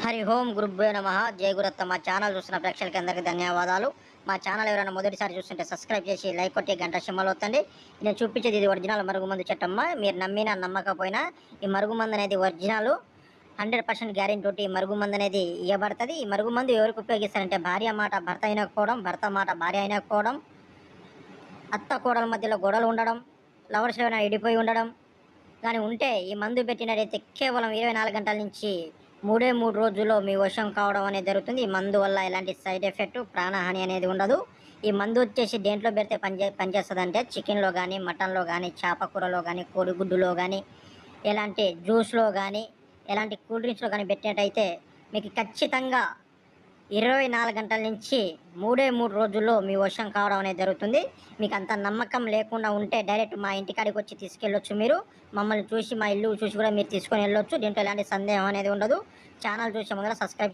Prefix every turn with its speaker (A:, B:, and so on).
A: హరి ఓం గురుభ్యో నమః. జై గురత్త. మా ఛానల్ చూస్తున్న ప్రేక్షకులకి అందరికీ ధన్యవాదాలు. మా ఛానల్ ఎవరైనా మొదటిసారి చూస్తుంటే సబ్స్క్రైబ్ చేసి లైక్ కొట్టి గంట సింబల్ వత్తండి. నేను చూపించేది ఇది ఒరిజినల్ మరుగుమందు చెట్టమ్మ. మీరు నమ్మినా నమ్మకపోయినా ఈ మరుగుమందు అనేది ఒరిజినల్ 100% గ్యారెంటీ తోటి ఈ మరుగుమందు అనేది ఇవ్వబడుతుంది. ఈ మరుగుమందు ఎవరికి ఉపయోగిస్తారంటే భార్య మాట భర్త అయినకపోవడం, భర్త మాట భార్య అయినకపోవడం, అత్త కోడల మధ్యలో గొడవలు ఉండడం, లవర్స్ ఏమైనా విడిపోయి ఉండడం కానీ ఉంటే ఈ మందు పెట్టినట్టయితే కేవలం 24 గంటల నుంచి 3 రోజుల్లో మీ వశం కావడం అనేది జరుగుతుంది. ఈ మందు వల్ల ఎలాంటి సైడ్ ఎఫెక్ట్, ప్రాణహాని అనేది ఉండదు. ఈ మందు వచ్చేసి దేంట్లో పెడితే పనిచేస్తుంది అంటే చికెన్లో కానీ, మటన్లో కానీ, చేప కూరలో కానీ, కోడిగుడ్డులో కానీ, ఎలాంటి జ్యూస్లో కానీ, ఎలాంటి కూల్ డ్రింక్స్లో కానీ పెట్టినట్టయితే మీకు ఖచ్చితంగా 24 గంటల నుంచి 3 రోజుల్లో మీ వశం కావడం అనేది జరుగుతుంది. మీకు అంత నమ్మకం లేకుండా ఉంటే డైరెక్ట్ మా ఇంటికాడికి వచ్చి తీసుకెళ్ళొచ్చు. మీరు మమ్మల్ని చూసి మా ఇల్లు చూసి కూడా మీరు తీసుకొని వెళ్ళొచ్చు. దీంట్లో ఎలాంటి సందేహం అనేది ఉండదు. ఛానల్ చూసే ముందర సబ్స్క్రైబ్